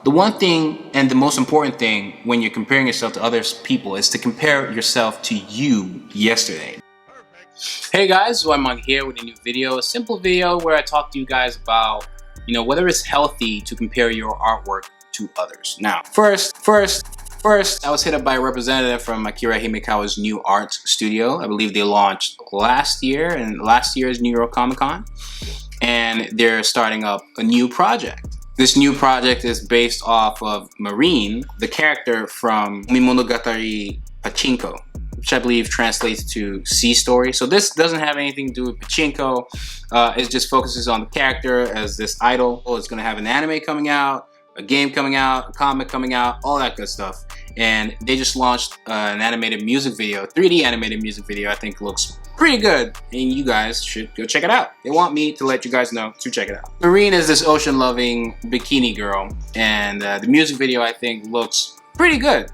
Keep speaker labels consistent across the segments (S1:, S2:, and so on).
S1: The one thing and the most important thing when you're comparing yourself to other people is to compare yourself to you yesterday. Hey guys, Manga here with a new video, a simple video where I talk to you guys about, whether it's healthy to compare your artwork to others. Now, first, I was hit up by a representative from Akira Himekawa's new art studio. I believe they launched last year in last year's New York Comic Con, and they're starting up a new project. This new project is based off of Marine, the character from Monogatari Pachinko, which I believe translates to Sea Story. So this doesn't have anything to do with Pachinko. It just focuses on the character as this idol. It's going to have an anime coming out, a game coming out, a comic coming out, all that good stuff. And they just launched an animated music video, 3D animated music video. I think looks pretty good, and you guys should go check it out. They want me to let you guys know to check it out. Marine is this ocean-loving bikini girl, and the music video I think looks pretty good.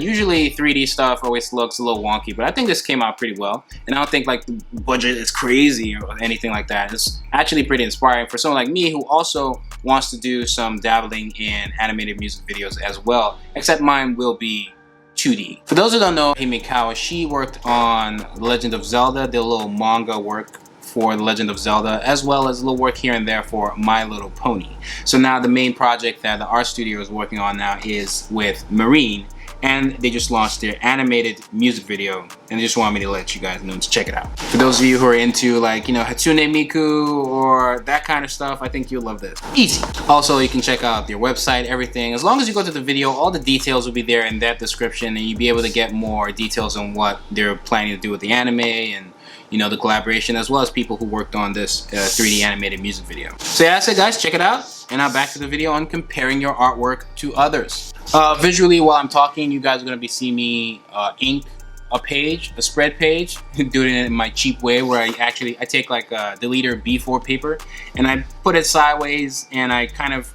S1: Usually 3D stuff always looks a little wonky, but I think this came out pretty well. And I don't think like the budget is crazy or anything like that. It's actually pretty inspiring for someone like me who also wants to do some dabbling in animated music videos as well, except mine will be 2D. For those who don't know Himekawa, she worked on The Legend of Zelda, did a little manga work for The Legend of Zelda, as well as a little work here and there for My Little Pony. So now the main project that the art studio is working on now is with Marine, and they just launched their animated music video, and they just want me to let you guys know to check it out. For those of you who are into like, Hatsune Miku or that kind of stuff, I think you'll love this. Easy. Also, you can check out their website, everything. As long as you go to the video, all the details will be there in that description, and you'll be able to get more details on what they're planning to do with the anime and the collaboration, as well as people who worked on this 3D animated music video. So yeah, that's it guys, check it out. And now back to the video on comparing your artwork to others. Visually, while I'm talking, you guys are gonna be seeing me ink a page, a spread page, doing it in my cheap way where I take like a deleter B4 paper and I put it sideways and I kind of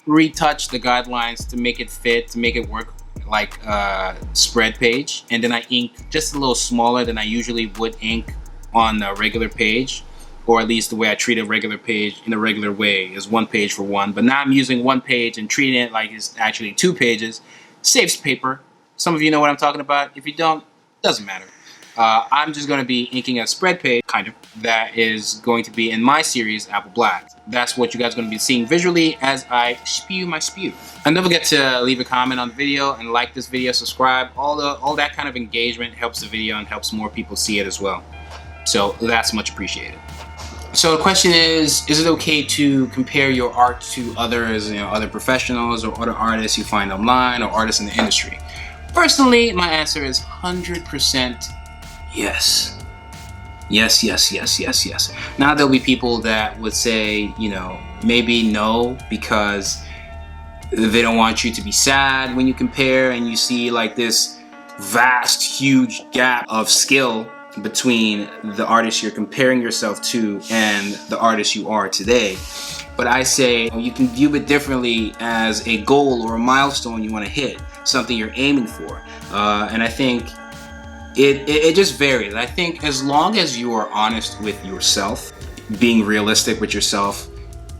S1: retouch the guidelines to make it fit, to make it work like a spread page, and then I ink just a little smaller than I usually would ink on a regular page, or at least the way I treat a regular page in a regular way is one page for one. But now I'm using one page and treating it like it's actually 2 pages. Saves paper. Some of you know what I'm talking about. If you don't, doesn't matter. I'm just going to be inking a spread page, kind of, that is going to be in my series, Apple Black. That's what you guys are going to be seeing visually as I spew my spew. And don't forget to leave a comment on the video and like this video, subscribe. All that kind of engagement helps the video and helps more people see it as well. So that's much appreciated. So the question is it okay to compare your art to others, other professionals or other artists you find online or artists in the industry? Personally, my answer is 100% yes. Yes. Now there'll be people that would say, maybe no, because they don't want you to be sad when you compare and you see like this vast, huge gap of skill between the artist you're comparing yourself to and the artist you are today. But I say you can view it differently as a goal or a milestone you want to hit, something you're aiming for. And I think it just varies. I think as long as you are honest with yourself, being realistic with yourself,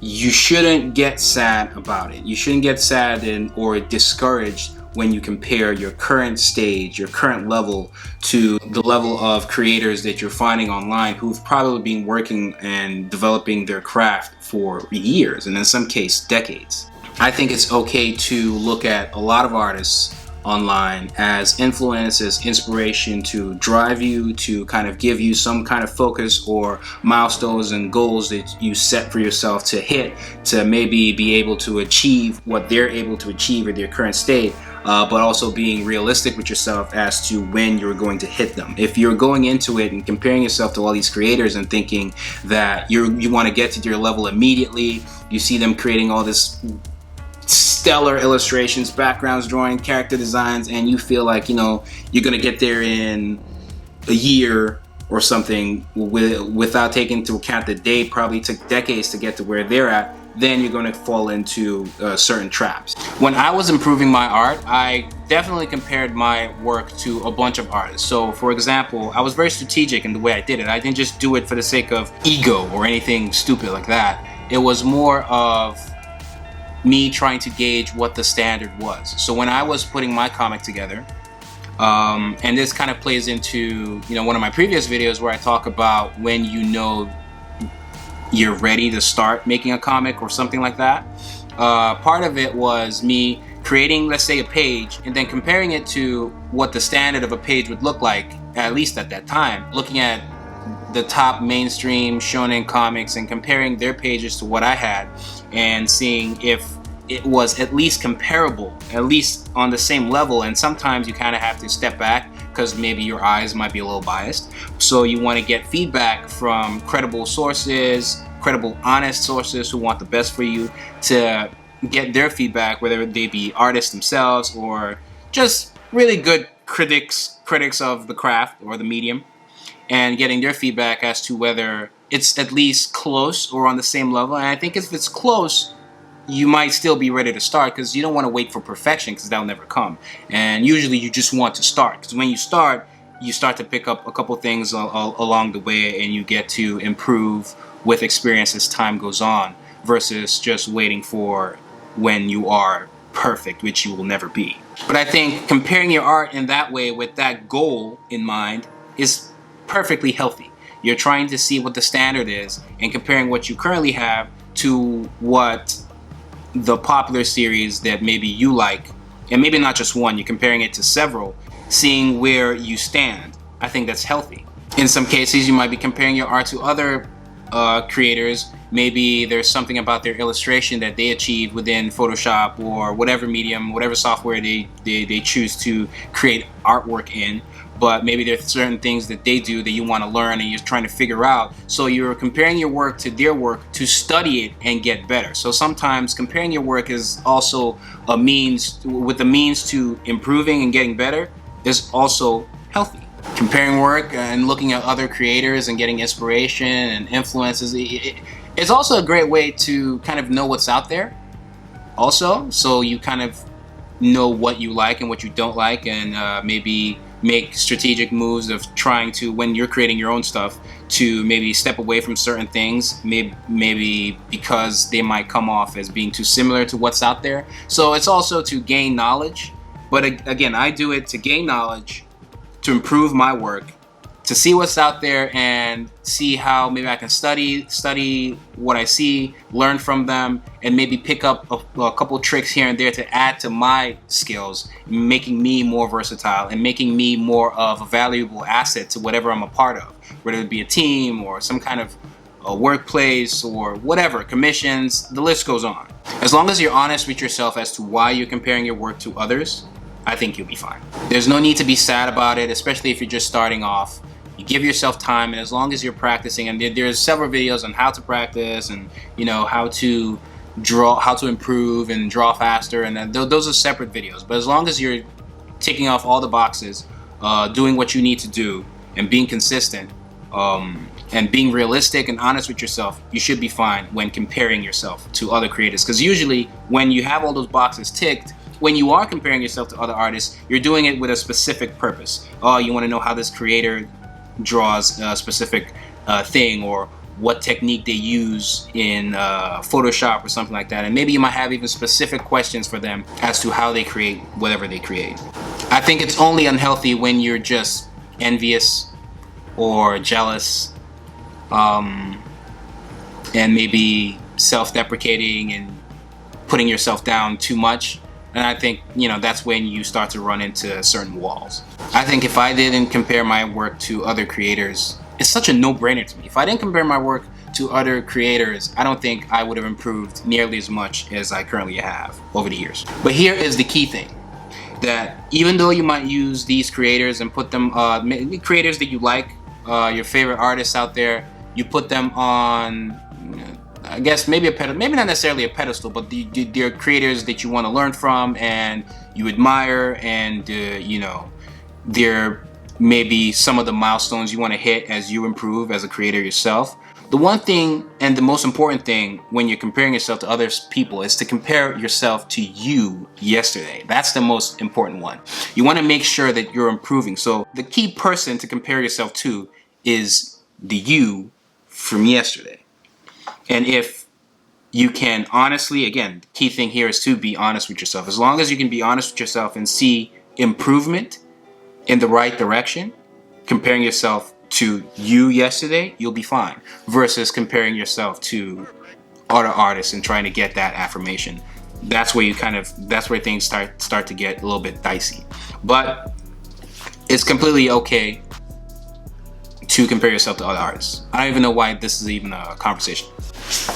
S1: you shouldn't get sad about it. You shouldn't get sad or discouraged when you compare your current stage, your current level, to the level of creators that you're finding online who've probably been working and developing their craft for years, and in some cases, decades. I think it's okay to look at a lot of artists online as influence, as inspiration to drive you, to kind of give you some kind of focus or milestones and goals that you set for yourself to hit, to maybe be able to achieve what they're able to achieve at their current state, but also being realistic with yourself as to when you're going to hit them. If you're going into it and comparing yourself to all these creators and thinking that you want to get to your level immediately, you see them creating all this stellar illustrations, backgrounds, drawing, character designs, and you feel like you're gonna get there in a year or something without taking into account that they probably took decades to get to where they're at, then you're going to fall into certain traps. When I was improving my art, I definitely compared my work to a bunch of artists. So for example, I was very strategic in the way I did it. I didn't just do it for the sake of ego or anything stupid like that. It was more of me trying to gauge what the standard was. So when I was putting my comic together, and this kind of plays into, you know, one of my previous videos where I talk about when you know you're ready to start making a comic or something like that. Part of it was me creating, let's say, a page and then comparing it to what the standard of a page would look like, at least at that time. Looking at the top mainstream shonen comics and comparing their pages to what I had and seeing if it was at least comparable, at least on the same level. And sometimes you kind of have to step back because maybe your eyes might be a little biased. So you want to get feedback from credible sources, credible, honest sources who want the best for you, to get their feedback, whether they be artists themselves or just really good critics of the craft or the medium, and getting their feedback as to whether it's at least close or on the same level. And I think if it's close, you might still be ready to start, because you don't want to wait for perfection, because that'll never come. And usually you just want to start, because when you start to pick up a couple things along the way, and you get to improve with experience as time goes on, versus just waiting for when you are perfect, which you will never be. But I think comparing your art in that way with that goal in mind is perfectly healthy. You're trying to see what the standard is and comparing what you currently have to what the popular series that maybe you like, and maybe not just one, you're comparing it to several, seeing where you stand. I think that's healthy. In some cases, you might be comparing your art to other creators. Maybe there's something about their illustration that they achieve within Photoshop or whatever medium, whatever software they choose to create artwork in. But maybe there's certain things that they do that you want to learn and you're trying to figure out. So you're comparing your work to their work to study it and get better. So sometimes comparing your work is also a means, with the means to improving and getting better, is also healthy. Comparing work and looking at other creators and getting inspiration and influences, it's also a great way to kind of know what's out there also. So you kind of know what you like and what you don't like, and maybe make strategic moves of trying to, when you're creating your own stuff, to maybe step away from certain things, maybe because they might come off as being too similar to what's out there. So it's also to gain knowledge. But again, I do it to gain knowledge, to improve my work, to see what's out there and see how maybe I can study what I see, learn from them, and maybe pick up a couple tricks here and there to add to my skills, making me more versatile and making me more of a valuable asset to whatever I'm a part of, whether it be a team or some kind of a workplace or whatever, commissions, the list goes on. As long as you're honest with yourself as to why you're comparing your work to others, I think you'll be fine. There's no need to be sad about it, especially if you're just starting off. You give yourself time, and as long as you're practicing, and there's several videos on how to practice and, you know, how to draw, how to improve and draw faster, and those are separate videos. But as long as you're ticking off all the boxes, doing what you need to do, and being consistent, and being realistic and honest with yourself, you should be fine when comparing yourself to other creators. Because usually when you have all those boxes ticked, when you are comparing yourself to other artists, you're doing it with a specific purpose. Oh, you want to know how this creator draws a specific thing, or what technique they use in Photoshop or something like that. And maybe you might have even specific questions for them as to how they create whatever they create. I think it's only unhealthy when you're just envious or jealous, and maybe self-deprecating and putting yourself down too much. And I think, you know, that's when you start to run into certain walls. I think if I didn't compare my work to other creators, it's such a no-brainer to me. If I didn't compare my work to other creators, I don't think I would have improved nearly as much as I currently have over the years. But here is the key thing, that even though you might use these creators and put them, creators that you like, your favorite artists out there, you put them on, I guess maybe a pedestal, maybe not necessarily a pedestal, but they're creators that you want to learn from and you admire, and you know, they're maybe some of the milestones you want to hit as you improve as a creator yourself. The one thing, and the most important thing when you're comparing yourself to other people, is to compare yourself to you yesterday. That's the most important one. You want to make sure that you're improving. So the key person to compare yourself to is the you from yesterday. And if you can honestly, again, the key thing here is to be honest with yourself. As long as you can be honest with yourself and see improvement in the right direction, comparing yourself to you yesterday, you'll be fine. Versus comparing yourself to other artists and trying to get that affirmation. That's where that's where things start to get a little bit dicey. But it's completely okay to compare yourself to other artists. I don't even know why this is even a conversation.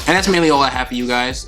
S1: And that's mainly all I have for you guys.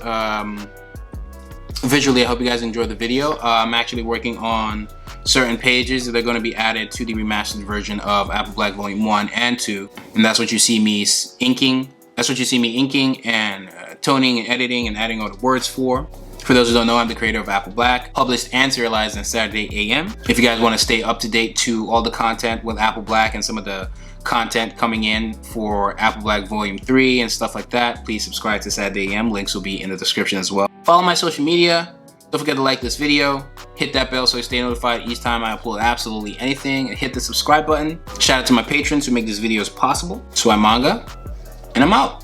S1: Visually, I hope you guys enjoyed the video. I'm actually working on certain pages that are going to be added to the remastered version of Apple Black Volume 1 and 2. And that's what you see me inking. That's what you see me inking and toning and editing and adding all the words for. For those who don't know, I'm the creator of Apple Black, published and serialized on Saturday AM. If you guys want to stay up to date to all the content with Apple Black and some of the content coming in for Apple Black Volume 3 and stuff like that, please subscribe to Saturday AM. Links will be in the description as well. Follow my social media. Don't forget to like this video. Hit that bell so you stay notified each time I upload absolutely anything. And hit the subscribe button. Shout out to my patrons who make these videos possible. So I'm Manga, and I'm out.